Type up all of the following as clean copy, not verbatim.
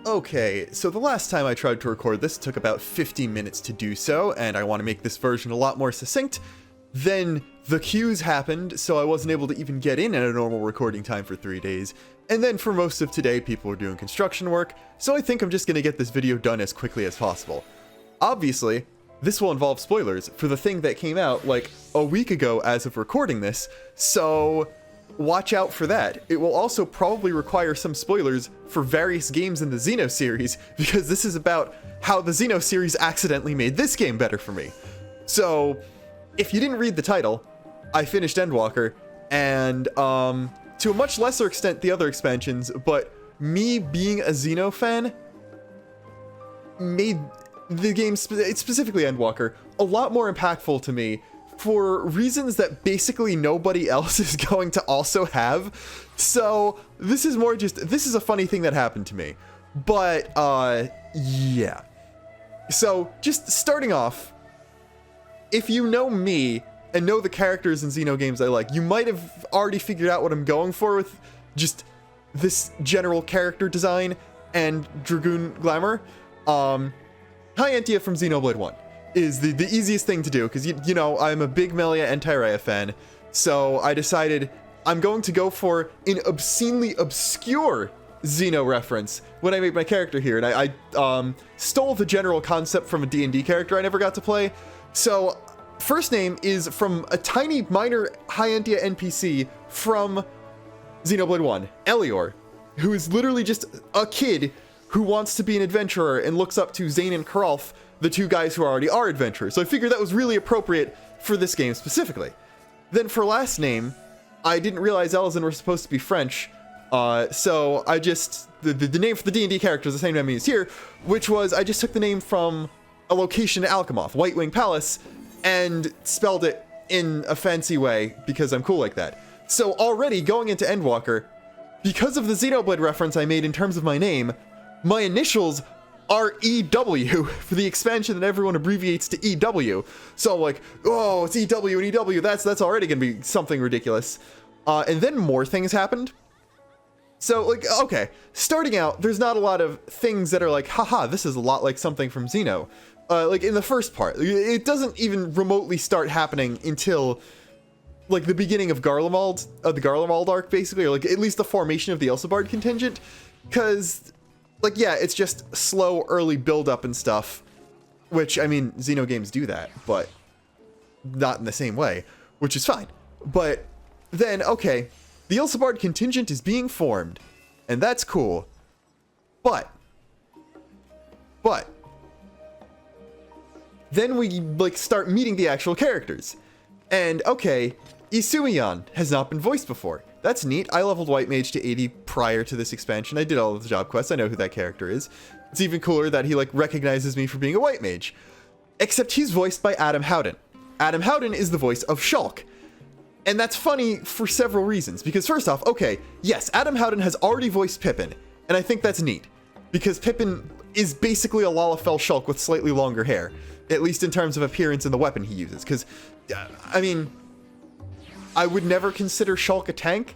Okay, so the last time I tried to record this took about 15 minutes to do so, and I want to make this version a lot more succinct. Then the queues happened, so I wasn't able to even get in at a normal recording time for 3 days. And then for most of today, people were doing construction work, so I think I'm just going to get this video done as quickly as possible. Obviously, this will involve spoilers for the thing that came out like a week ago as of recording this, so watch out for that. It will also probably require some spoilers for various games in the Xeno series, because this is about how the Xeno series accidentally made this game better for me. So, if you didn't read the title, I finished Endwalker, and to a much lesser extent the other expansions, but me being a Xeno fan made the game, specifically Endwalker, a lot more impactful to me for reasons that basically nobody else is going to also have. So this is more just, this is a funny thing that happened to me. But yeah. So just starting off, if you know me and know the characters in Xeno games I like, you might have already figured out what I'm going for with just this general character design and Dragoon glamour. Hyantia from Xenoblade 1 is the easiest thing to do, because you know I'm a big Melia and Tyrea fan, so I decided I'm going to go for an obscenely obscure Xeno reference when I made my character here, and I stole the general concept from a D&D character I never got to play. So first name is from a tiny minor Hyantia NPC from Xenoblade 1, Elior, who is literally just a kid who wants to be an adventurer and looks up to Zane and Karalf, the two guys who already are adventurers. So I figured that was really appropriate for this game specifically. Then for last name, I didn't realize Elzen were supposed to be French, so I just, the name for the D&D character is the same name I used here, which was, I just took the name from a location in Alchemoth, White Wing Palace, and spelled it in a fancy way, because I'm cool like that. So already, going into Endwalker, because of the Xenoblade reference I made in terms of my name, my initials are EW for the expansion that everyone abbreviates to EW. So I'm like, oh, it's EW and EW, that's already gonna be something ridiculous. And then more things happened. So like, okay, starting out, there's not a lot of things that are like, haha, this is a lot like something from Xeno. Like in the first part, it doesn't even remotely start happening until like the beginning of Garlemald, the Garlemald arc basically, or like at least the formation of the Elsebard contingent, because like, yeah, it's just slow early build-up and stuff, which, I mean, Xeno games do that, but not in the same way, which is fine. But then, okay, the Elsebard contingent is being formed, and that's cool. But then we, like, start meeting the actual characters. And, okay, Isumiyan has not been voiced before. That's neat. I leveled White Mage to 80 prior to this expansion. I did all of the job quests. I know who that character is. It's even cooler that he like recognizes me for being a White Mage. Except he's voiced by Adam Howden. Adam Howden is the voice of Shulk. And that's funny for several reasons. Because first off, okay, yes, Adam Howden has already voiced Pippin. And I think that's neat. Because Pippin is basically a Lalafell Shulk with slightly longer hair. At least in terms of appearance and the weapon he uses. Because, I mean, I would never consider Shulk a tank,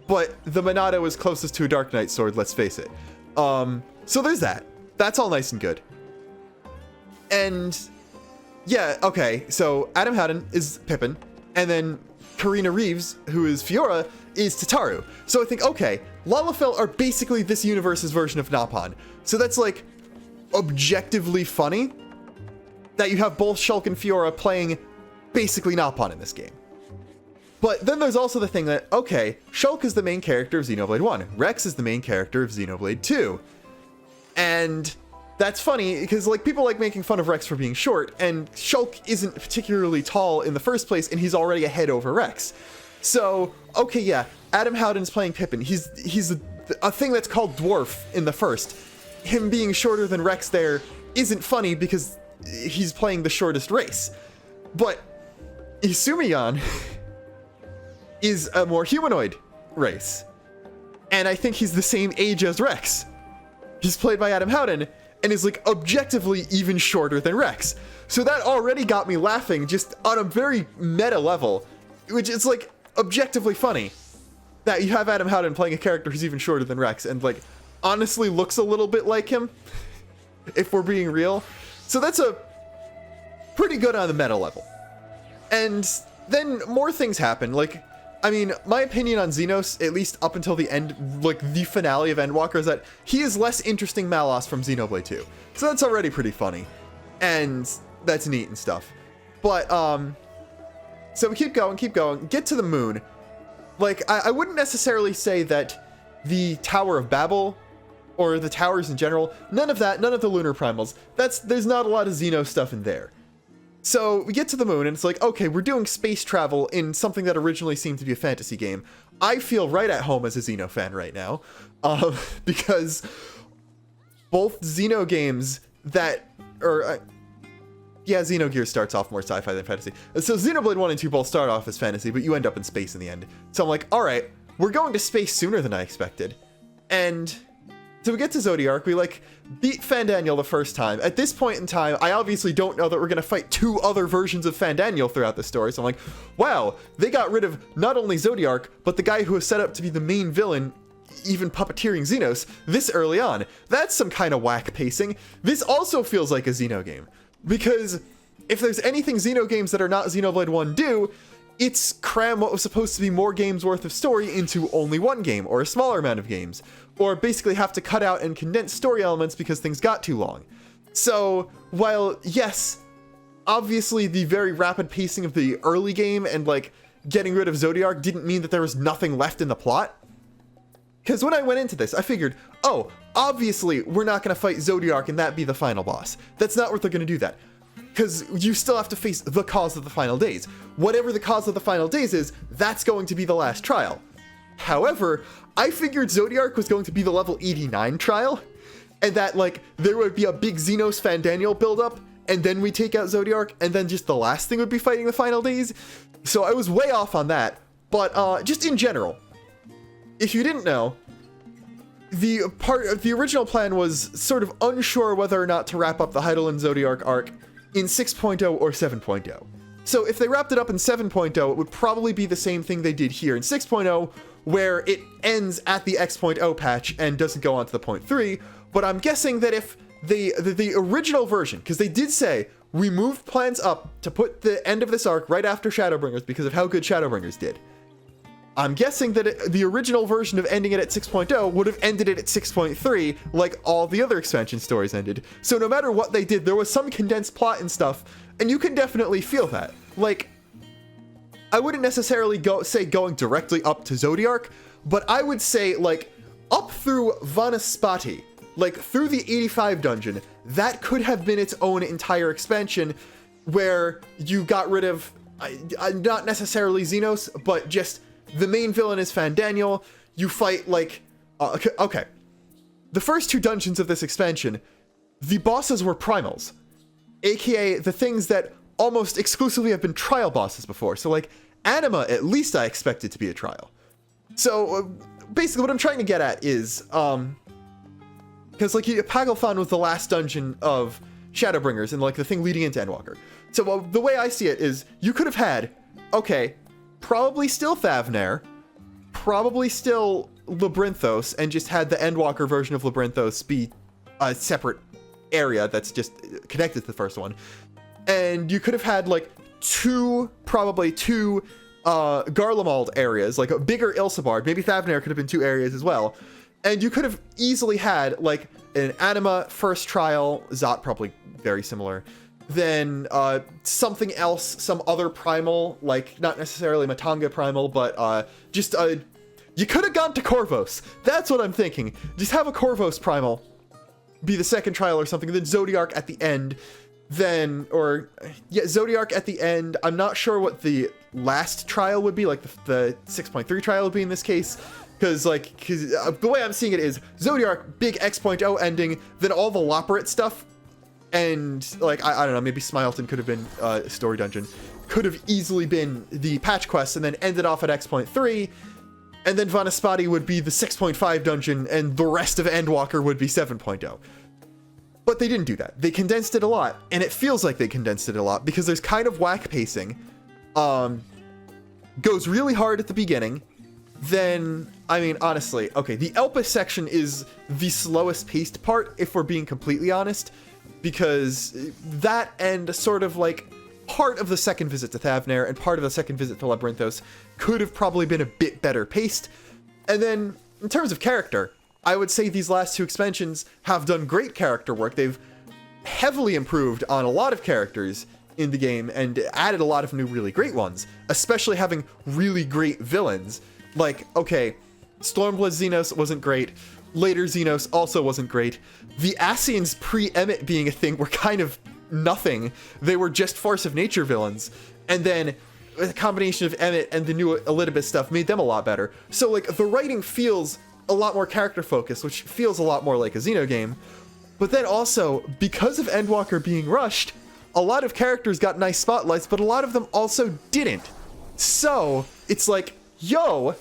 but the Monado is closest to a Dark Knight sword, let's face it. So there's that. That's all nice and good. And yeah, okay, so Adam Howden is Pippin, and then Karina Reeves, who is Fiora, is Tataru. So I think, okay, Lalafell are basically this universe's version of Napon. So that's like objectively funny that you have both Shulk and Fiora playing basically Napon in this game. But then there's also the thing that, okay, Shulk is the main character of Xenoblade 1. Rex is the main character of Xenoblade 2. And that's funny, because like people like making fun of Rex for being short, and Shulk isn't particularly tall in the first place, and he's already ahead over Rex. So, okay, yeah, Adam Howden's playing Pippin. He's a thing that's called Dwarf in the first. Him being shorter than Rex there isn't funny, because he's playing the shortest race. But Isumiyan is a more humanoid race. And I think he's the same age as Rex. He's played by Adam Howden and is like objectively even shorter than Rex. So that already got me laughing just on a very meta level, which is like objectively funny that you have Adam Howden playing a character who's even shorter than Rex. And like, honestly looks a little bit like him, if we're being real. So that's a pretty good on the meta level. And then more things happen. Like, I mean, my opinion on Xenos, at least up until the end, like the finale of Endwalker, is that he is less interesting Malos from Xenoblade 2. So that's already pretty funny. And that's neat and stuff. But, so we keep going, get to the moon. Like, I wouldn't necessarily say that the Tower of Babel, or the towers in general, none of that, none of the lunar primals, there's not a lot of Xeno stuff in there. So we get to the moon and it's like, okay, we're doing space travel in something that originally seemed to be a fantasy game. I feel right at home as a Xeno fan right now, because both Xeno games Xenogears starts off more sci-fi than fantasy. So Xenoblade 1 and 2 both start off as fantasy, but you end up in space in the end. So I'm like, all right, we're going to space sooner than I expected. And so we get to Zodiark, we like beat Fandaniel the first time. At this point in time, I obviously don't know that we're going to fight 2 other versions of Fandaniel throughout the story. So I'm like, wow, they got rid of not only Zodiark, but the guy who was set up to be the main villain, even puppeteering Xenos, this early on. That's some kind of whack pacing. This also feels like a Xeno game. Because if there's anything Xeno games that are not Xenoblade 1 do, it's cram what was supposed to be more games worth of story into only one game, or a smaller amount of games. Or basically have to cut out and condense story elements because things got too long. So, while, yes, obviously the very rapid pacing of the early game and, like, getting rid of Zodiark didn't mean that there was nothing left in the plot. Because when I went into this, I figured, oh, obviously we're not going to fight Zodiark and that be the final boss. That's not what they're going to do that. Because you still have to face the cause of the final days. Whatever the cause of the final days is, that's going to be the last trial. However, I figured Zodiark was going to be the level 89 trial, and that, like, there would be a big Xenos Fandaniel buildup, and then we take out Zodiark, and then just the last thing would be fighting the final days. So I was way off on that, but just in general, if you didn't know, the original plan was sort of unsure whether or not to wrap up the Heidelin Zodiark arc in 6.0 or 7.0. So if they wrapped it up in 7.0, it would probably be the same thing they did here in 6.0, where it ends at the X.0 patch and doesn't go on to the 0.3, but I'm guessing that if the original version, because they did say, we moved plans up to put the end of this arc right after Shadowbringers because of how good Shadowbringers did. I'm guessing that the original version of ending it at 6.0 would have ended it at 6.3, like all the other expansion stories ended. So no matter what they did, there was some condensed plot and stuff, and you can definitely feel that. Like, I wouldn't necessarily say going directly up to Zodiark, but I would say, like, up through Vanaspati, like, through the 85 dungeon, that could have been its own entire expansion, where you got rid of, not necessarily Xenos, but just the main villain is Fandaniel. You fight, like, okay. The first 2 dungeons of this expansion, the bosses were primals, aka the things that almost exclusively have been trial bosses before. So, like, Anima, at least I expected to be a trial. So, basically what I'm trying to get at is, because, like, Pagelthon was the last dungeon of Shadowbringers and, like, the thing leading into Endwalker. So, the way I see it is, you could have had, okay, probably still Thavnair, probably still Labyrinthos, and just had the Endwalker version of Labyrinthos be a separate area that's just connected to the first one. And you could have had, like, probably two Garlemald areas, like a bigger Ilsabard. Maybe Thavnair could have been 2 areas as well. And you could have easily had, like, an Anima first trial, Zot probably very similar, then something else, some other primal, like, not necessarily Matanga primal, but just, you could have gone to Corvos. That's what I'm thinking. Just have a Corvos primal be the second trial or something, then Zodiark at the end, then, or, yeah, Zodiark at the end. I'm not sure what the last trial would be, like the 6.3 trial would be in this case, because, like, the way I'm seeing it is Zodiark, big X.0 ending, then all the Loporrits stuff, and, like, I don't know, maybe Smileton could have been a story dungeon, could have easily been the patch quest, and then ended off at X.3, and then Vanaspati would be the 6.5 dungeon, and the rest of Endwalker would be 7.0. But they didn't do that. They condensed it a lot, and it feels like they condensed it a lot, because there's kind of whack pacing, goes really hard at the beginning, then, I mean, honestly, okay, the Elpis section is the slowest paced part, if we're being completely honest, because that and sort of like part of the second visit to Thavnair and part of the second visit to Labyrinthos could have probably been a bit better paced. And then, in terms of character, I would say these last two expansions have done great character work. They've heavily improved on a lot of characters in the game and added a lot of new really great ones, especially having really great villains. Like, okay, Stormblood Xenos wasn't great. Later Xenos also wasn't great. The Ascians pre-Emmet being a thing were kind of nothing. They were just force of nature villains. And then a combination of Emmet and the new Elidibus stuff made them a lot better. So like the writing feels a lot more character focused, which feels a lot more like a Xeno game. But then also, because of Endwalker being rushed, a lot of characters got nice spotlights, but a lot of them also didn't. So it's like, yo,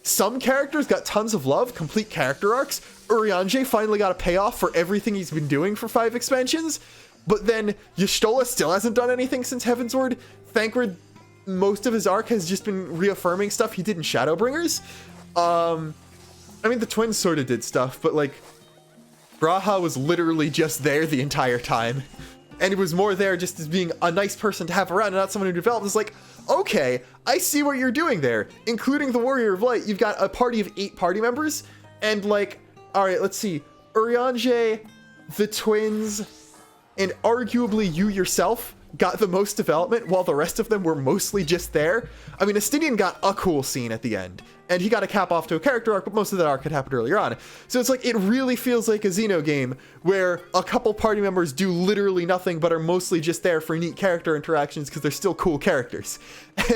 some characters got tons of love, complete character arcs. Urianger finally got a payoff for everything he's been doing for 5 expansions. But then Y'shtola still hasn't done anything since Heavensward. Thancred, most of his arc has just been reaffirming stuff he did in Shadowbringers. I mean, the twins sort of did stuff, but like, G'raha was literally just there the entire time. And it was more there just as being a nice person to have around and not someone who developed. It's like, okay, I see what you're doing there. Including the Warrior of Light, you've got a party of 8 party members. And like, all right, let's see. Urianger, the twins, and arguably you yourself got the most development while the rest of them were mostly just there. I mean, Astidian got a cool scene at the end. And he got a cap off to a character arc, but most of that arc had happened earlier on. So it's like, it really feels like a Xeno game where a couple party members do literally nothing but are mostly just there for neat character interactions because they're still cool characters.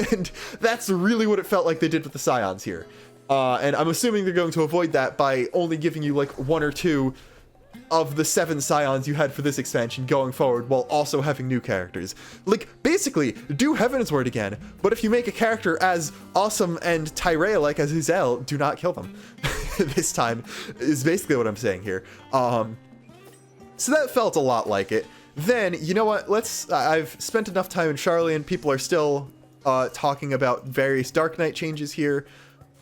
And that's really what it felt like they did with the Scions here. And I'm assuming they're going to avoid that by only giving you like 1 or 2 of the 7 Scions you had for this expansion going forward, while also having new characters. Like, basically, do Heavensward again, but if you make a character as awesome and Tyrea-like as Uzel, do not kill them. This time, is basically what I'm saying here. So that felt a lot like it. Then, you know what, I've spent enough time in Sharlayan, people are still talking about various Dark Knight changes here.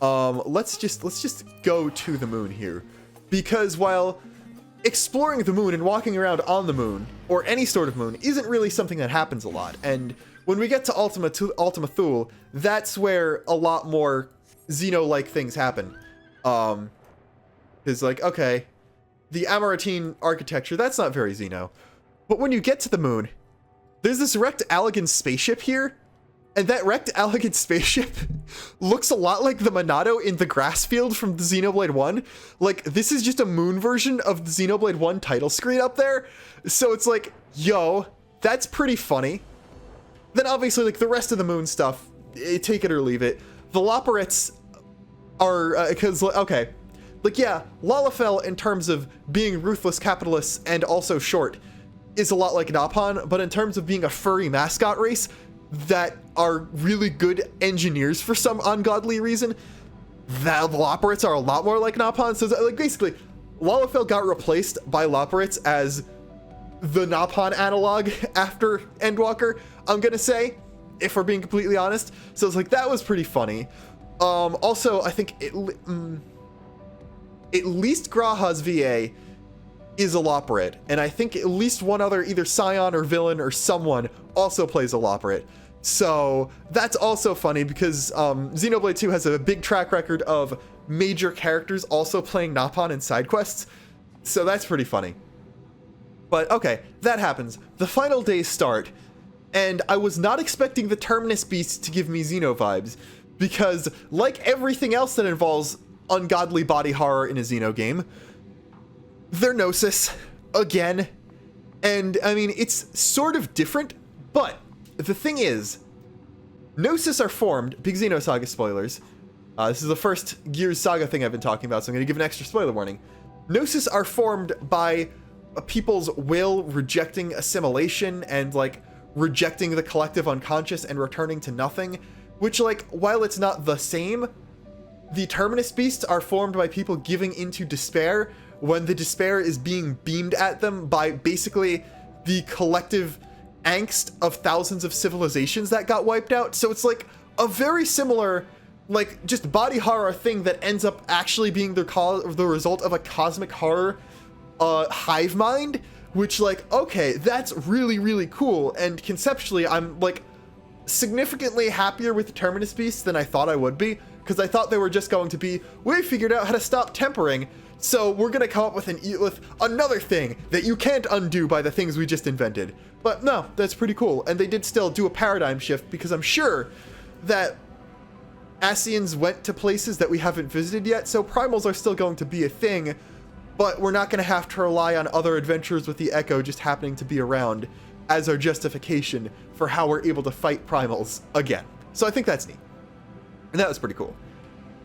Let's just go to the moon here. Because while exploring the moon and walking around on the moon, or any sort of moon, isn't really something that happens a lot. And when we get to Ultima Thule, that's where a lot more Xeno-like things happen. It's like, okay, the Amaratine architecture, that's not very Xeno. But when you get to the moon, there's this wrecked Allagan spaceship here, and that wrecked Allagan spaceship looks a lot like the Monado in the grass field from the Xenoblade 1. Like, this is just a moon version of the Xenoblade 1 title screen up there. So it's like, yo, that's pretty funny. Then obviously, like, the rest of the moon stuff, take it or leave it. The Loporrits are, because, okay, like, yeah, Lalafell in terms of being ruthless capitalists and also short is a lot like Nopon, but in terms of being a furry mascot race that are really good engineers for some ungodly reason, the Loporrits are a lot more like Nopon. So like basically, Lalafell got replaced by Loporrits as the Nopon analog after Endwalker, I'm gonna say, if we're being completely honest. So it's like, that was pretty funny. Also, I think at least G'raha's VA is a Loporrit, and I think at least one other either Scion or villain or someone also plays a Loporrit. So that's also funny because Xenoblade 2 has a big track record of major characters also playing Nopon in side quests. So that's pretty funny. But okay, that happens. The final days start, and I was not expecting the Terminus Beast to give me Xeno vibes, because like everything else that involves ungodly body horror in a Xeno game, they're Gnosis again. And I mean, it's sort of different, but the thing is, Gnosis are formed, big Xenosaga spoilers. This is the first Gears Saga thing I've been talking about, so I'm going to give an extra spoiler warning. Gnosis are formed by people's will rejecting assimilation and like rejecting the collective unconscious and returning to nothing, which, like, while it's not the same, the Terminus Beasts are formed by people giving into despair when the despair is being beamed at them by basically the collective angst of thousands of civilizations that got wiped out. So it's like a very similar, like just body horror thing that ends up actually being the result of a cosmic horror hive mind, which, like, okay, that's really, really cool. And conceptually, I'm like significantly happier with the Terminus Beasts than I thought I would be, because I thought they were just going to be, we figured out how to stop tempering, so we're gonna come up with another thing that you can't undo by the things we just invented. But no, that's pretty cool. And they did still do a paradigm shift, because I'm sure that Ascians went to places that we haven't visited yet, so primals are still going to be a thing, but we're not going to have to rely on other adventures with the Echo just happening to be around as our justification for how we're able to fight primals again. So I think that's neat. And that was pretty cool.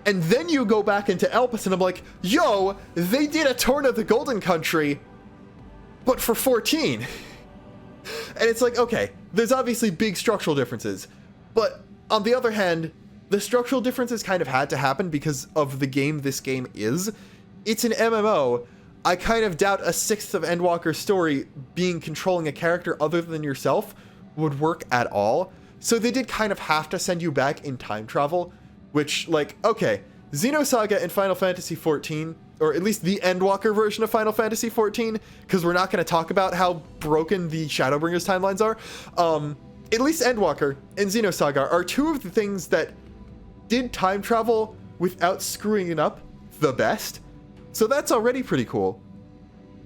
And then you go back into Elpis and I'm like, yo, they did a Torna the Golden Country, but for 14. And it's like, okay, there's obviously big structural differences, but on the other hand, the structural differences kind of had to happen because of the game this game is. It's an MMO. I kind of doubt a sixth of Endwalker's story being controlling a character other than yourself would work at all. So they did kind of have to send you back in time travel, which, like, okay, Xenosaga in Final Fantasy XIV, or at least the Endwalker version of Final Fantasy XIV, because we're not going to talk about how broken the Shadowbringers timelines are. At least Endwalker and Xenosaga are two of the things that did time travel without screwing it up the best. So that's already pretty cool.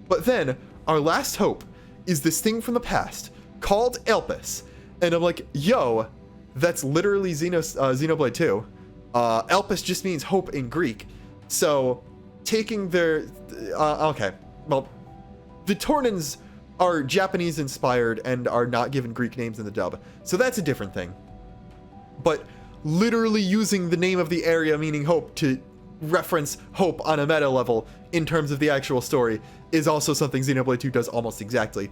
But then our last hope is this thing from the past called Elpis. And I'm like, yo, that's literally Xenoblade 2. Elpis just means hope in Greek. So taking their... okay, well, the Tornans are Japanese inspired and are not given Greek names in the dub. So that's a different thing. But literally using the name of the area meaning hope to reference hope on a meta level in terms of the actual story is also something Xenoblade 2 does almost exactly.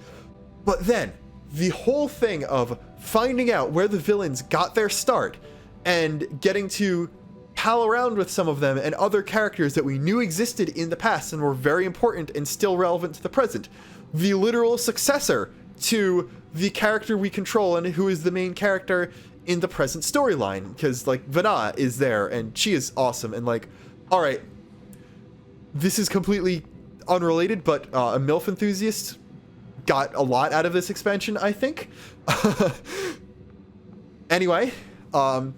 But then, the whole thing of finding out where the villains got their start and getting to pal around with some of them and other characters that we knew existed in the past and were very important and still relevant to the present. The literal successor to the character we control and who is the main character in the present storyline, because, like, Vana is there and she is awesome, and, like, all right, this is completely unrelated, but a MILF enthusiast got a lot out of this expansion, I think. Anyway, going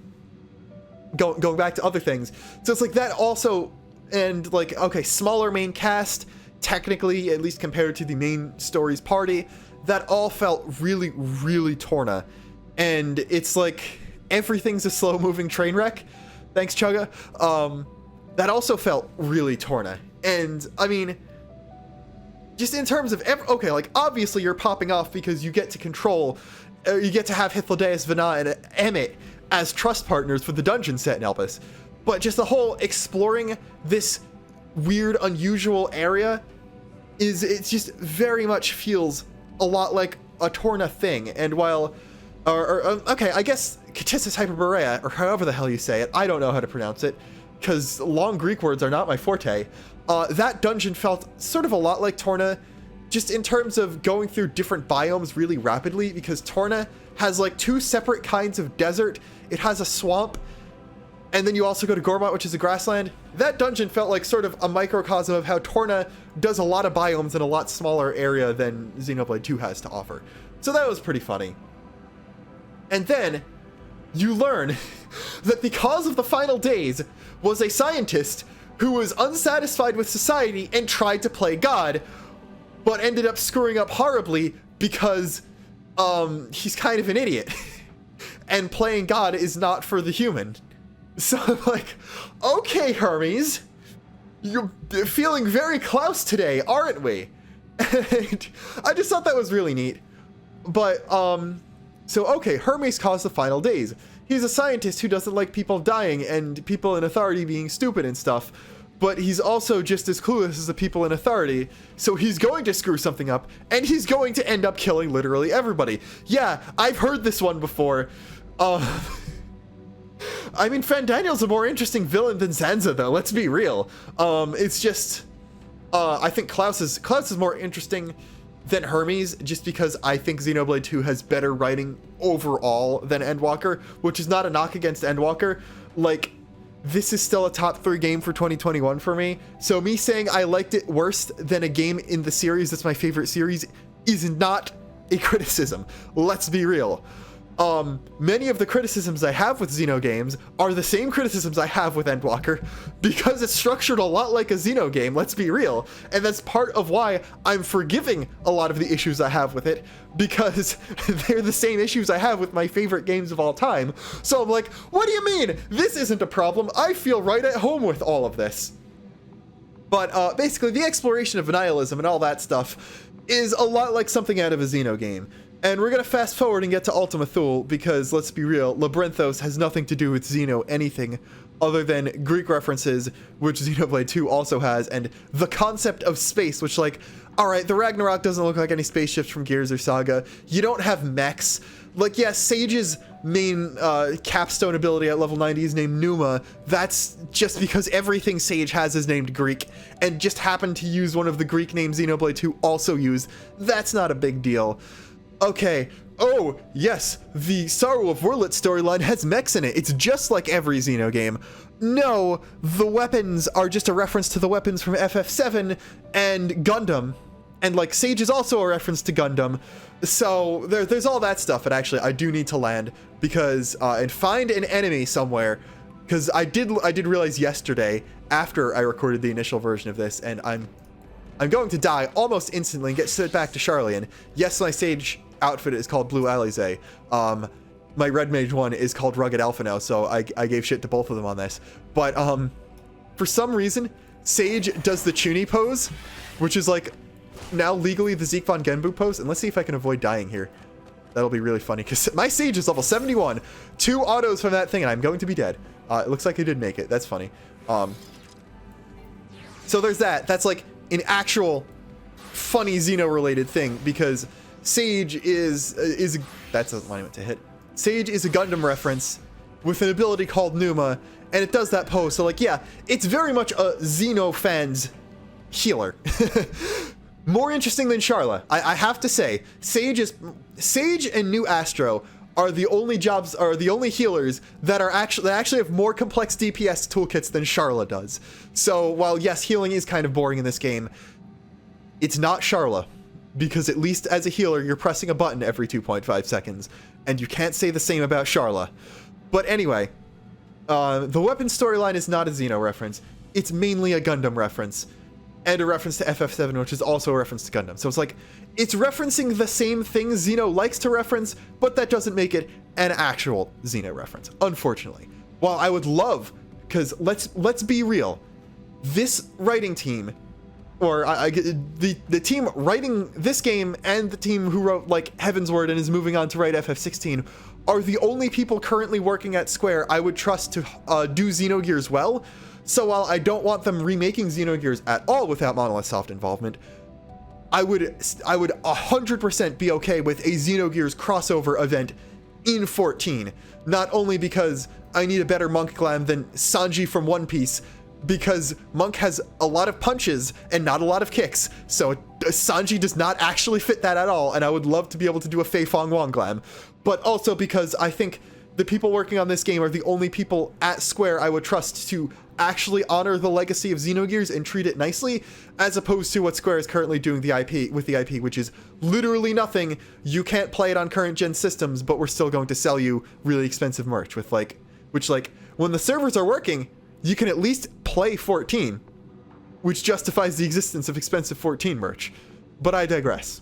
back to other things. So it's like that also, and, like, okay, smaller main cast, technically, at least compared to the main story's party, that all felt really, really Torna. And it's like, everything's a slow-moving train wreck. Thanks, Chugga. That also felt really Torna. And, I mean, just in terms of, okay, like, obviously you're popping off because you get to control, you get to have Hythlodaeus, Vana, and Emmett as trust partners for the dungeon set in Elpis. But just the whole exploring this weird, unusual area it just very much feels a lot like a Torna thing. And while... okay, I guess Katissus Hyperborea, or however the hell you say it, I don't know how to pronounce it, because long Greek words are not my forte. That dungeon felt sort of a lot like Torna, just in terms of going through different biomes really rapidly, because Torna has, like, two separate kinds of desert. It has a swamp, and then you also go to Gormott, which is a grassland. That dungeon felt like sort of a microcosm of how Torna does a lot of biomes in a lot smaller area than Xenoblade 2 has to offer. So that was pretty funny. And then you learn that the cause of the final days was a scientist who was unsatisfied with society and tried to play God, but ended up screwing up horribly because he's kind of an idiot. And playing God is not for the human. So I'm like, okay, Hermes, you're feeling very Klaus today, aren't we? And I just thought that was really neat. But, so, okay, Hermes caused the final days. He's a scientist who doesn't like people dying and people in authority being stupid and stuff, but he's also just as clueless as the people in authority, so he's going to screw something up, and he's going to end up killing literally everybody. Yeah, I've heard this one before. I mean, Fandaniel's a more interesting villain than Zanza, though, let's be real. It's just, I think Klaus is more interesting than Hermes, just because I think Xenoblade 2 has better writing overall than Endwalker, which is not a knock against Endwalker. Like, this is still a top 3 game for 2021 for me. So me saying I liked it worse than a game in the series that's my favorite series is not a criticism. Let's be real. Many of the criticisms I have with Xeno games are the same criticisms I have with Endwalker, because it's structured a lot like a Xeno game, let's be real. And that's part of why I'm forgiving a lot of the issues I have with it, because they're the same issues I have with my favorite games of all time. So I'm like, what do you mean? This isn't a problem. I feel right at home with all of this. But basically, the exploration of nihilism and all that stuff is a lot like something out of a Xeno game. And we're going to fast forward and get to Ultima Thule, because let's be real, Labyrinthos has nothing to do with Xeno anything other than Greek references, which Xenoblade 2 also has, and the concept of space, which, like, alright, the Ragnarok doesn't look like any spaceships from Gears or Saga. You don't have mechs. Like, yeah, Sage's main capstone ability at level 90 is named Pneuma. That's just because everything Sage has is named Greek, and just happened to use one of the Greek names Xenoblade 2 also used. That's not a big deal. Okay, oh, yes, the Sorrow of Wurlit storyline has mechs in it. It's just like every Xeno game. No, the weapons are just a reference to the weapons from FF7 and Gundam. And, like, Sage is also a reference to Gundam. So, there's all that stuff, and actually, I do need to land, because, and find an enemy somewhere, because I did realize yesterday, after I recorded the initial version of this, and I'm going to die almost instantly and get sent back to Charlian. Yes, my Sage outfit is called Blue Alize. My Red Mage one is called Rugged Alpha now, so I gave shit to both of them on this. But for some reason, Sage does the Chuni pose, which is like now legally the Zeke von Genbu pose. And let's see if I can avoid dying here. That'll be really funny, because my Sage is level 71. 2 autos from that thing, and I'm going to be dead. It looks like I did make it. That's funny. So there's that. That's like an actual funny Xeno-related thing, because Sage is that's what I meant to hit. Sage is a Gundam reference with an ability called Pneuma, and it does that pose. So, like, yeah, it's very much a Xeno fan's healer. More interesting than Charla. I have to say, Sage and New Astro are the only healers that actually have more complex DPS toolkits than Charla does. So while yes, healing is kind of boring in this game, it's not Charla, because at least as a healer, you're pressing a button every 2.5 seconds, and you can't say the same about Charla. But anyway, the weapon storyline is not a Xeno reference. It's mainly a Gundam reference, and a reference to FF7, which is also a reference to Gundam. So it's like, it's referencing the same things Xeno likes to reference, but that doesn't make it an actual Xeno reference, unfortunately. While I would love, because let's be real, this writing team, or the team writing this game and the team who wrote, like, Heavensward and is moving on to write FF16 are the only people currently working at Square I would trust to do Xenogears well. So while I don't want them remaking Xenogears at all without Monolith Soft involvement, I would 100% be okay with a Xenogears crossover event in 14. Not only because I need a better Monk glam than Sanji from One Piece, because Monk has a lot of punches and not a lot of kicks, so Sanji does not actually fit that at all, and I would love to be able to do a Fei Fong Wong glam. But also because I think the people working on this game are the only people at Square I would trust to actually honor the legacy of Xenogears and treat it nicely, as opposed to what Square is currently doing with the IP, which is literally nothing. You can't play it on current gen systems, but we're still going to sell you really expensive merch with which when the servers are working, you can at least play 14, which justifies the existence of expensive 14 merch. But I digress.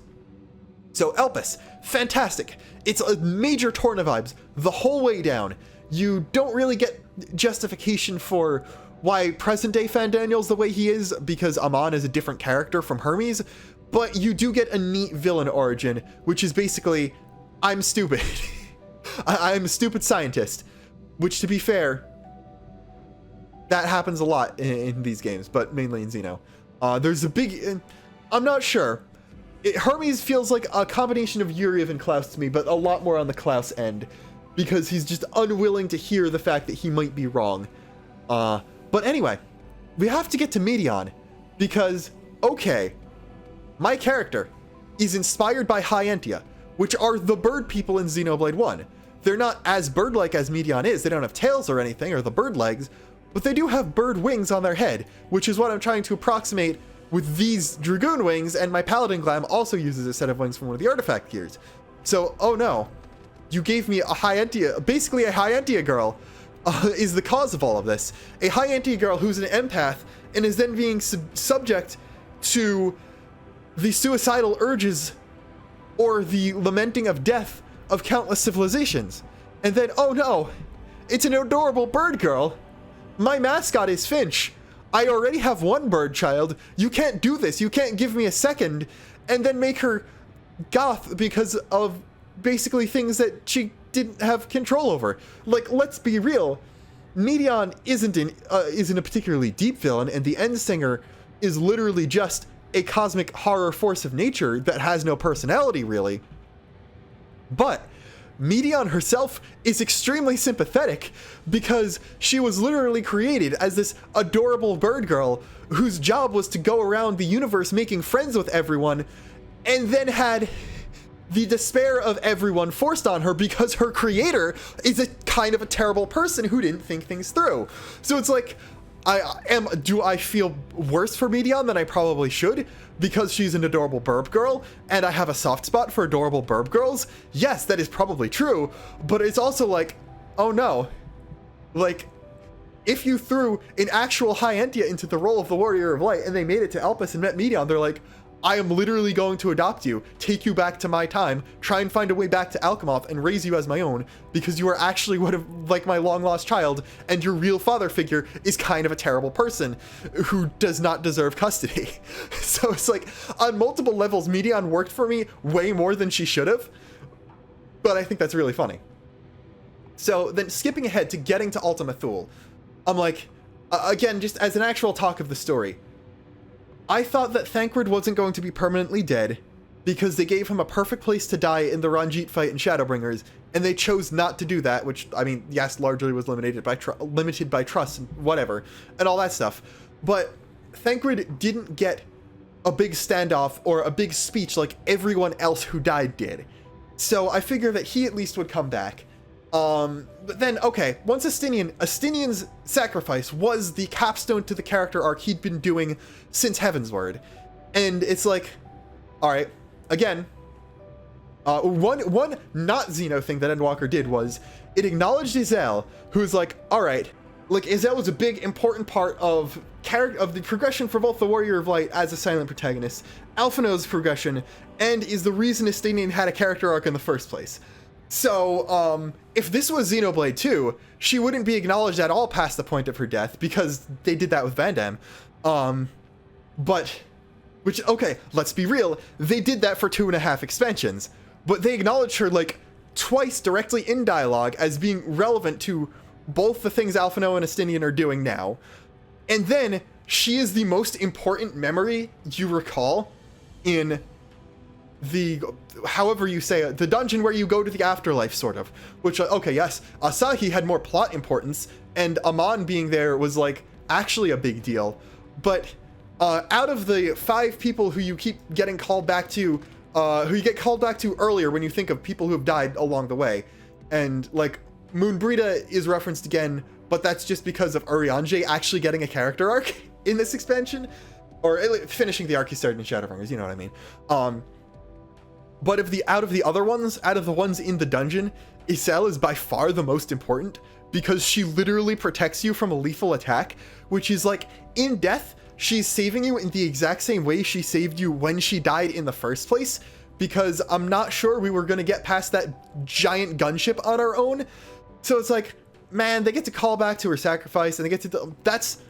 So Elpis, fantastic. It's a major Torna vibes the whole way down. You don't really get justification for why present-day Fandaniel's the way he is, because Amon is a different character from Hermes, but you do get a neat villain origin, which is basically, I'm stupid. I'm a stupid scientist, which, to be fair, that happens a lot in these games, but mainly in Xeno. There's a big... I'm not sure. Hermes feels like a combination of Yuriev and Klaus to me, but a lot more on the Klaus end, because he's just unwilling to hear the fact that he might be wrong. But anyway, we have to get to Meteion, because, okay, my character is inspired by Hyentia, which are the bird people in Xenoblade 1. They're not as bird-like as Meteion is. They don't have tails or anything, or the bird legs, but they do have bird wings on their head, which is what I'm trying to approximate with these Dragoon wings, and my Paladin Glam also uses a set of wings from one of the artifact gears. So, oh no, you gave me a High Entia, basically a High Entia girl, is the cause of all of this. A High Entia girl who's an empath and is then being subject to the suicidal urges or the lamenting of death of countless civilizations. And then, oh no, it's an adorable bird girl. My mascot is Finch. I already have one bird child. You can't do this. You can't give me a second and then make her goth because of basically things that she didn't have control over. Like, let's be real. Meteion isn't a particularly deep villain, and the Endsinger is literally just a cosmic horror force of nature that has no personality, really. But Meteion herself is extremely sympathetic because she was literally created as this adorable bird girl whose job was to go around the universe making friends with everyone, and then had the despair of everyone forced on her because her creator is a kind of a terrible person who didn't think things through. So it's like, do I feel worse for Meteion than I probably should because she's an adorable burb girl and I have a soft spot for adorable burb girls? Yes, that is probably true, but it's also like, oh no, like, if you threw an actual High Entia into the role of the Warrior of Light and they made it to Elpis and met Meteion, they're like, I am literally going to adopt you, take you back to my time, try and find a way back to Alchemoth and raise you as my own, because you are actually like my long lost child, and your real father figure is kind of a terrible person who does not deserve custody. So it's like, on multiple levels, Meteion worked for me way more than she should have, but I think that's really funny. So then skipping ahead to getting to Ultima Thule, I'm like, again, just as an actual talk of the story, I thought that Thancred wasn't going to be permanently dead because they gave him a perfect place to die in the Ranjit fight in Shadowbringers, and they chose not to do that, which, I mean, yes, largely was limited by trust and whatever, and all that stuff. But Thancred didn't get a big standoff or a big speech like everyone else who died did. So I figure that he at least would come back. But then, okay, once Astinion's sacrifice was the capstone to the character arc he'd been doing since Heavensward. And it's like, alright, again, one not Xeno thing that Endwalker did was, it acknowledged Izel, who's like, alright, like, Izel was a big, important part of the progression for both the Warrior of Light as a silent protagonist, Alphinaud's progression, and is the reason Astinion had a character arc in the first place. So, if this was Xenoblade 2, she wouldn't be acknowledged at all past the point of her death, because they did that with Van Damme. Which, okay, let's be real, they did that for 2.5 expansions, but they acknowledged her, like, twice directly in dialogue as being relevant to both the things Alphinaud and Astinion are doing now. And then, she is the most important memory you recall in the, however you say it, the dungeon where you go to the afterlife, sort of. Which, okay, yes, Asahi had more plot importance, and Amon being there was, like, actually a big deal. But, out of the 5 people who you keep getting called back to, who you get called back to earlier when you think of people who have died along the way, and, like, Moonbrita is referenced again, but that's just because of Urianger actually getting a character arc in this expansion, or finishing the arc he started in Shadowbringers, you know what I mean. But out of the ones in the dungeon, Isel is by far the most important, because she literally protects you from a lethal attack, which is like, in death, she's saving you in the exact same way she saved you when she died in the first place, because I'm not sure we were going to get past that giant gunship on our own. So it's like, man, they get to call back to her sacrifice, and they get to, that's,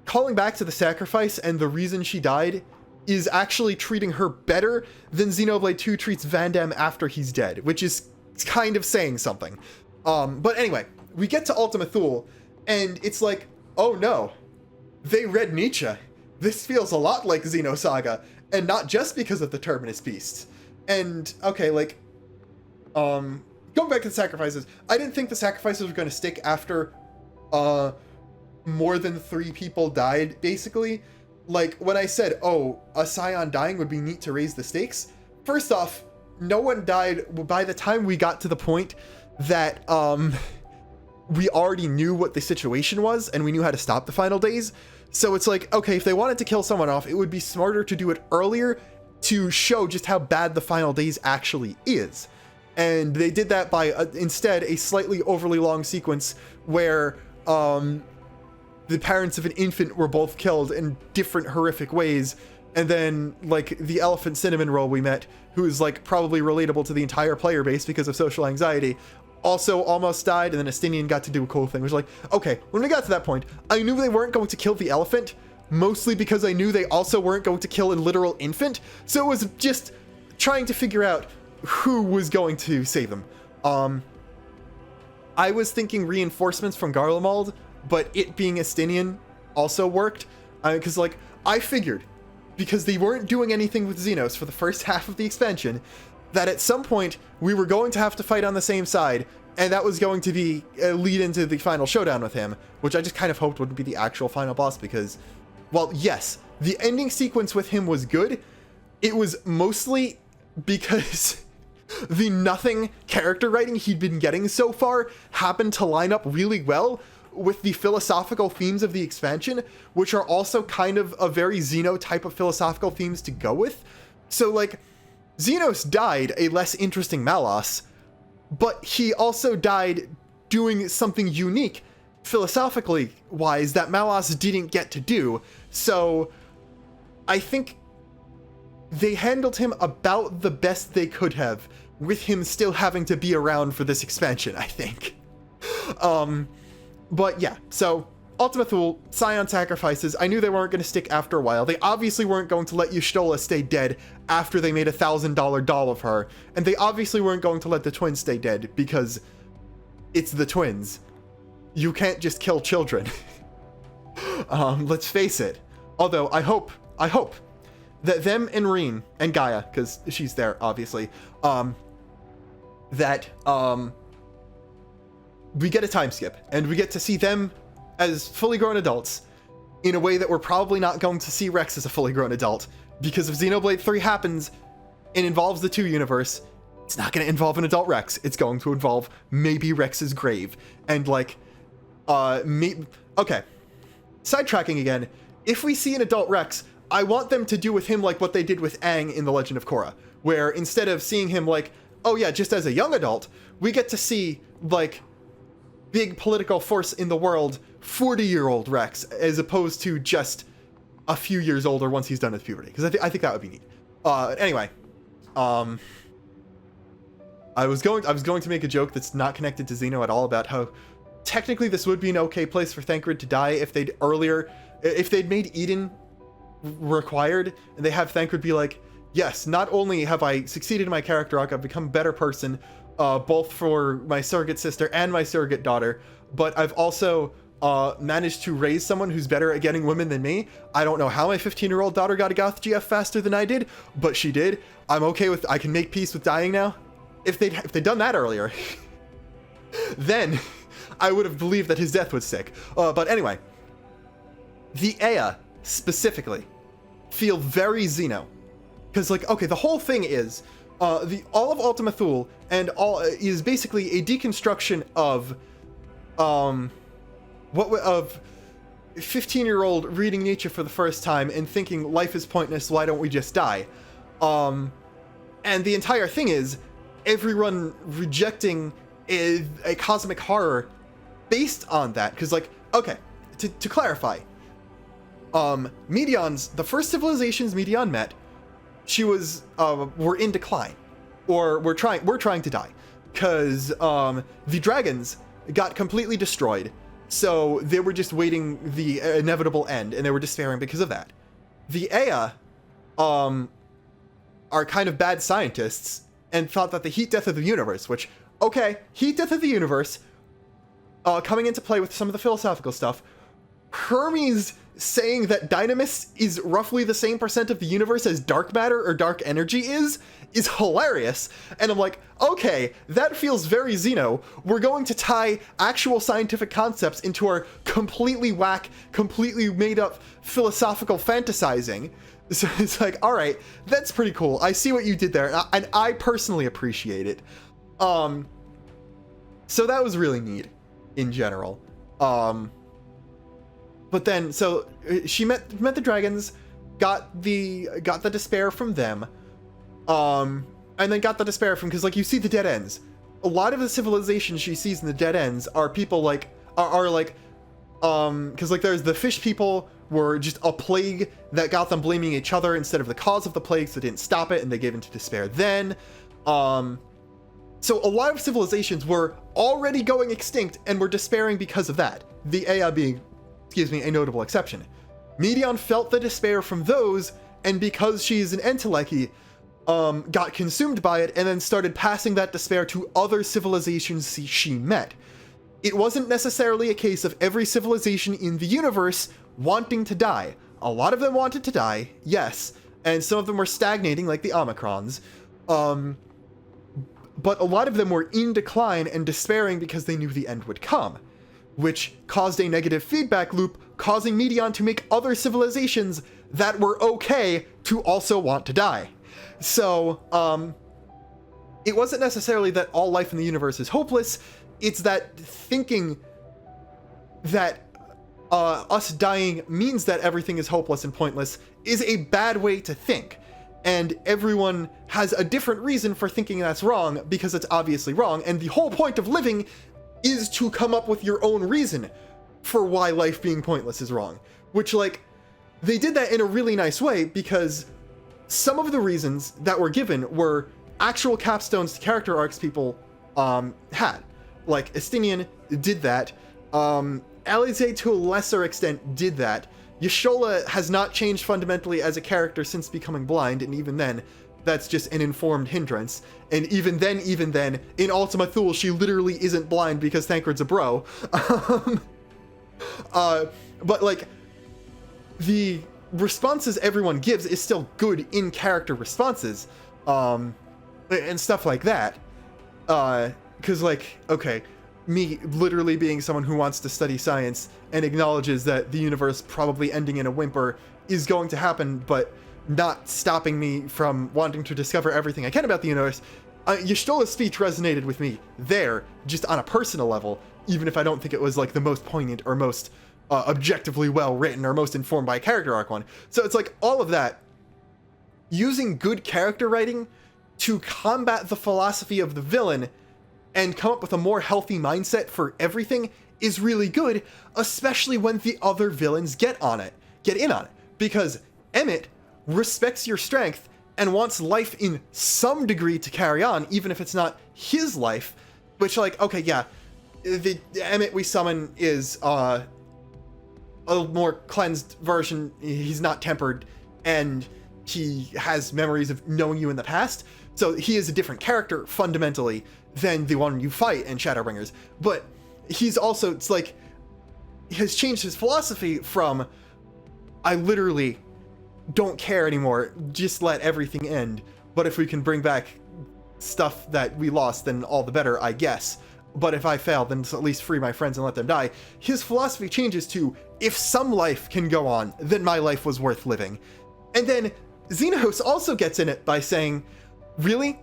calling back to the sacrifice and the reason she died is actually treating her better than Xenoblade 2 treats Van Damme after he's dead, which is kind of saying something. But anyway, we get to Ultima Thule, and it's like, oh no, they read Nietzsche. This feels a lot like Xenosaga, and not just because of the Terminus Beasts. And, okay, like, going back to the sacrifices, I didn't think the sacrifices were going to stick after, more than 3 people died, basically. Like, when I said, oh, a Scion dying would be neat to raise the stakes, first off, no one died by the time we got to the point that, we already knew what the situation was and we knew how to stop the final days. So it's like, okay, if they wanted to kill someone off, it would be smarter to do it earlier to show just how bad the final days actually is. And they did that by instead a slightly overly long sequence where the parents of an infant were both killed in different horrific ways. And then, like, the elephant cinnamon roll we met, who's, like, probably relatable to the entire player base because of social anxiety, also almost died, and then Estinian got to do a cool thing, which, like, okay, when we got to that point, I knew they weren't going to kill the elephant, mostly because I knew they also weren't going to kill a literal infant, so it was just trying to figure out who was going to save them. I was thinking reinforcements from Garlemald, but it being Estinian also worked, because, like, I figured, because they weren't doing anything with Xenos for the first half of the expansion, that at some point we were going to have to fight on the same side, and that was going to be lead into the final showdown with him, which I just kind of hoped wouldn't be the actual final boss because, well, yes, the ending sequence with him was good. It was mostly because the nothing character writing he'd been getting so far happened to line up really well with the philosophical themes of the expansion, which are also kind of a very Xeno type of philosophical themes to go with. So, like, Xenos died a less interesting Malos, but he also died doing something unique, philosophically wise, that Malos didn't get to do. So, I think they handled him about the best they could have, with him still having to be around for this expansion, I think. But yeah, so Ultima Thule, Scion sacrifices. I knew they weren't going to stick after a while. They obviously weren't going to let Y'shtola stay dead after they made a $1,000 doll of her. And they obviously weren't going to let the twins stay dead because it's the twins. You can't just kill children. Let's face it. Although I hope that them and Reen and Gaia, because she's there, obviously, that we get a time skip and we get to see them as fully grown adults in a way that we're probably not going to see Rex as a fully grown adult, because if Xenoblade 3 happens and involves the 2 universe, it's not going to involve an adult Rex. It's going to involve maybe Rex's grave. And like, okay, sidetracking again. If we see an adult Rex, I want them to do with him like what they did with Aang in The Legend of Korra, where instead of seeing him like, oh yeah, just as a young adult, we get to see like big political force in the world 40-year-old Rex, as opposed to just a few years older once he's done with puberty, because I think that would be neat. Anyway, I was going to make a joke that's not connected to Xeno at all about how technically this would be an okay place for Thancred to die if they'd made Eden required, and they have Thancred be like, yes, not only have I succeeded in my character arc, I've become a better person, both for my surrogate sister and my surrogate daughter, but I've also managed to raise someone who's better at getting women than me. I don't know how my 15-year-old daughter got a goth GF faster than I did, but she did. I'm okay with, I can make peace with dying now. If they'd done that earlier, then I would have believed that his death was sick. But anyway, the Ea specifically feel very Xeno, because like, okay, the whole thing is all of Ultima Thule and all is basically a deconstruction of 15-year-old reading Nietzsche for the first time and thinking life is pointless, why don't we just die? And the entire thing is everyone rejecting a cosmic horror based on that, because like, okay, to clarify, the first civilizations Meteion met, she was were in decline, or we're trying to die, because the dragons got completely destroyed, so they were just waiting the inevitable end, and they were despairing because of that. The Ea are kind of bad scientists and thought that the heat death of the universe, which, okay, heat death of the universe coming into play with some of the philosophical stuff, Hermes saying that Dynamis is roughly the same percent of the universe as dark matter or dark energy is hilarious. And I'm like, okay, that feels very Xeno. We're going to tie actual scientific concepts into our completely whack, completely made up philosophical fantasizing. So it's like, all right, that's pretty cool. I see what you did there, and I personally appreciate it. So that was really neat. in general. But then, so she met the dragons, got the despair from them, and then got the despair from, because like you see the dead ends. A lot of the civilizations she sees in the dead ends are people like because like there's the fish people were just a plague that got them blaming each other instead of the cause of the plague, so they didn't stop it and they gave into despair then. So a lot of civilizations were already going extinct and were despairing because of that. The Ea being, a notable exception. Meteion felt the despair from those, and because she's an Enteleki, got consumed by it and then started passing that despair to other civilizations she met. It wasn't necessarily a case of every civilization in the universe wanting to die. A lot of them wanted to die, yes, and some of them were stagnating like the Omicrons. But a lot of them were in decline and despairing because they knew the end would come, which caused a negative feedback loop, causing Meteion to make other civilizations that were okay to also want to die. So, it wasn't necessarily that all life in the universe is hopeless, it's that thinking that us dying means that everything is hopeless and pointless is a bad way to think. And everyone has a different reason for thinking that's wrong, because it's obviously wrong, and the whole point of living is to come up with your own reason for why life being pointless is wrong. Which, like, they did that in a really nice way, because some of the reasons that were given were actual capstones to character arcs people had. Like, Estinian did that, Alize to a lesser extent did that. Y'shtola has not changed fundamentally as a character since becoming blind, and even then, that's just an informed hindrance. And even then, in Ultima Thule, she literally isn't blind because Thancred's a bro. But, like, the responses everyone gives is still good in-character responses, and stuff like that. Because, like, okay, me literally being someone who wants to study science and acknowledges that the universe probably ending in a whimper is going to happen, but not stopping me from wanting to discover everything I can about the universe, Y'shtola's speech resonated with me there, just on a personal level, even if I don't think it was, like, the most poignant or most objectively well written or most informed by a character arc one. So it's like, all of that, using good character writing to combat the philosophy of the villain and come up with a more healthy mindset for everything is really good, especially when the other villains get in on it. Because Emmett respects your strength and wants life in some degree to carry on, even if it's not his life, which, like, okay, yeah, the Emmett we summon is a more cleansed version. He's not tempered, and he has memories of knowing you in the past, so he is a different character fundamentally than the one you fight in Shadowbringers. But he's also, it's like, has changed his philosophy from, I literally don't care anymore, just let everything end, but if we can bring back stuff that we lost, then all the better, I guess. But if I fail, then at least free my friends and let them die. His philosophy changes to, if some life can go on, then my life was worth living. And then Xenos also gets in it by saying, really?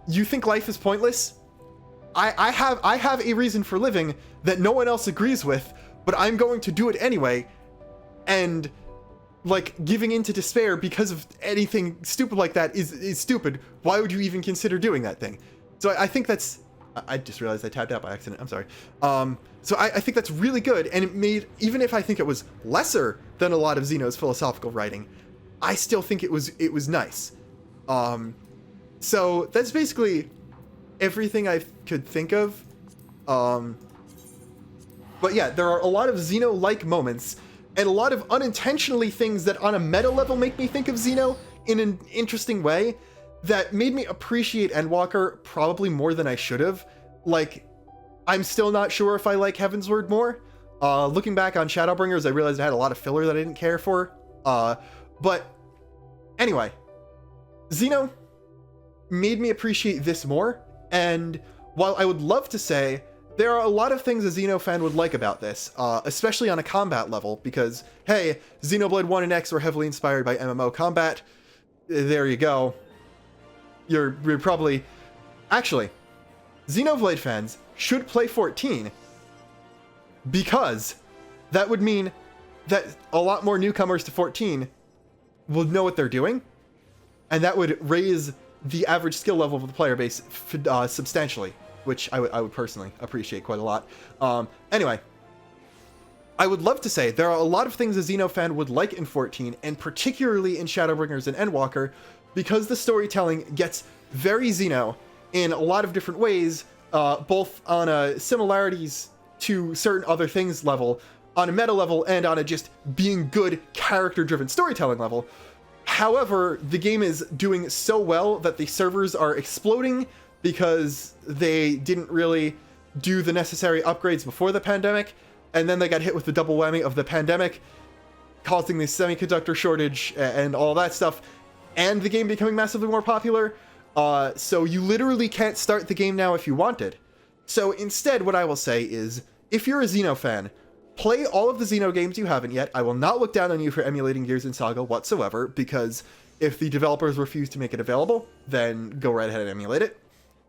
You think life is pointless? I have a reason for living that no one else agrees with, but I'm going to do it anyway. And, like, giving into despair because of anything stupid like that is stupid. Why would you even consider doing that thing? So I think that's... I just realized I tapped out by accident. I'm sorry. So I think that's really good, and it made... Even if I think it was lesser than a lot of Xeno's philosophical writing, I still think it was nice. So that's basically everything I could think of. But yeah, there are a lot of Xeno-like moments, and a lot of unintentionally things that on a meta level make me think of Xeno in an interesting way that made me appreciate Endwalker probably more than I should have. Like, I'm still not sure if I like Heavensward more. Looking back on Shadowbringers, I realized I had a lot of filler that I didn't care for. But anyway, Xeno made me appreciate this more, and while I would love to say there are a lot of things a Xeno fan would like about this, especially on a combat level, because, hey, Xenoblade 1 and X were heavily inspired by MMO combat. There you go. You're probably... Actually, Xenoblade fans, should play 14, because that would mean that a lot more newcomers to 14 will know what they're doing, and that would raise the average skill level of the player base substantially, which I would personally appreciate quite a lot. Anyway, I would love to say there are a lot of things a Xeno fan would like in 14, and particularly in Shadowbringers and Endwalker, because the storytelling gets very Xeno in a lot of different ways, both on a similarities to certain other things level, on a meta level, and on a just being good character-driven storytelling level. However, the game is doing so well that the servers are exploding because they didn't really do the necessary upgrades before the pandemic, and then they got hit with the double whammy of the pandemic, causing the semiconductor shortage and all that stuff, and the game becoming massively more popular. So you literally can't start the game now if you wanted. So instead, what I will say is, if you're a Xeno fan, play all of the Xeno games you haven't yet. I will not look down on you for emulating Gears and Saga whatsoever, because if the developers refuse to make it available, then go right ahead and emulate it.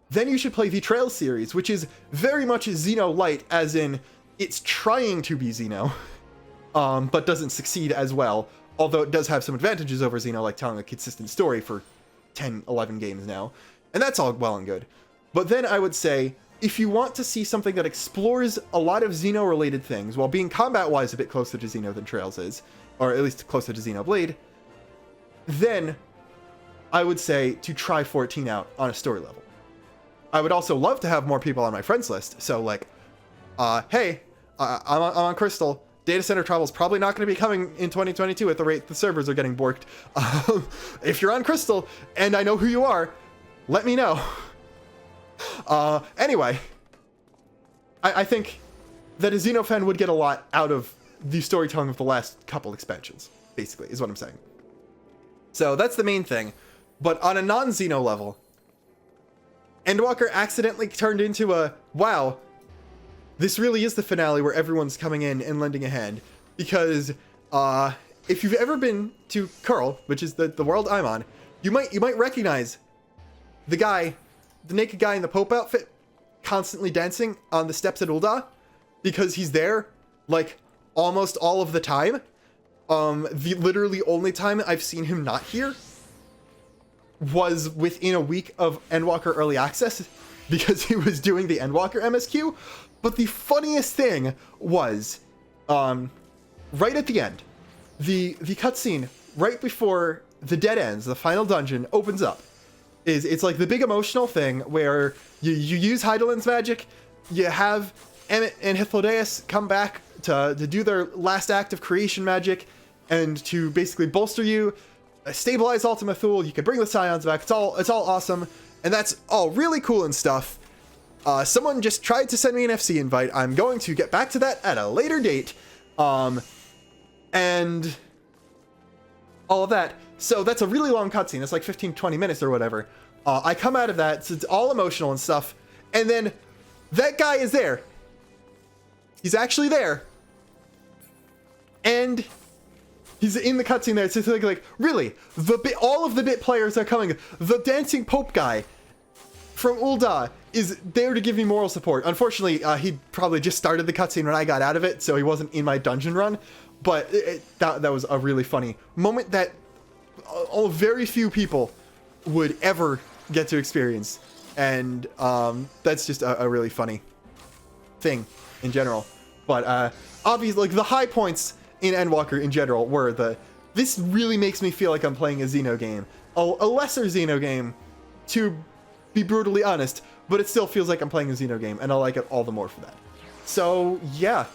Then you should play the Trails series, which is very much Xeno light, as in it's trying to be Xeno, but doesn't succeed as well, although it does have some advantages over Xeno, like telling a consistent story for 10, 11 games now, and that's all well and good. But then I would say, if you want to see something that explores a lot of Xeno-related things, while being combat-wise a bit closer to Xeno than Trails is, or at least closer to Xenoblade, then I would say to try 14 out on a story level. I would also love to have more people on my friends list, so like, hey, I'm on Crystal. Data center travel is probably not going to be coming in 2022 at the rate the servers are getting borked. If you're on Crystal, and I know who you are, let me know. Anyway, I think that a Xeno fan would get a lot out of the storytelling of the last couple expansions, basically, is what I'm saying. So that's the main thing. But on a non-Xeno level, Endwalker accidentally turned into a, wow, this really is the finale where everyone's coming in and lending a hand. Because if you've ever been to Curl, which is the world I'm on, you might recognize the guy, the naked guy in the Pope outfit, constantly dancing on the steps at Ul'dah, because he's there like almost all of the time. The literally only time I've seen him not here was within a week of Endwalker Early Access, because he was doing the Endwalker MSQ. But the funniest thing was, right at the end, the cutscene right before the dead ends, the final dungeon opens up. It's like the big emotional thing where you use Heidelin's magic, you have Emmett and Hythlodaeus come back to do their last act of creation magic, and to basically bolster you, stabilize Ultima Thule. You can bring the Scions back. It's all awesome, and that's all really cool and stuff. Someone just tried to send me an FC invite. I'm going to get back to that at a later date. And all of that. So that's a really long cutscene. It's like 15-20 minutes or whatever. I come out of that, so it's all emotional and stuff. And then that guy is there. He's actually there. And he's in the cutscene there. It's just like really, all of the bit players are coming. The dancing Pope guy from Ul'dah is there to give me moral support. Unfortunately, he probably just started the cutscene when I got out of it, so he wasn't in my dungeon run. But that was a really funny moment that very few people would ever get to experience, and that's just a really funny thing in general. But obviously, like, the high points in Endwalker in general were this really makes me feel like I'm playing a Xeno game, a lesser Xeno game, to be brutally honest, but it still feels like I'm playing a Xeno game, and I like it all the more for that. So yeah,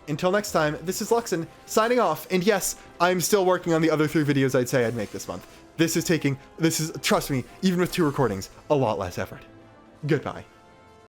until next time, this is Luxon signing off, and yes, I'm still working on the other 3 videos I'd say I'd make this month. This is, trust me, even with 2 recordings, a lot less effort. Goodbye.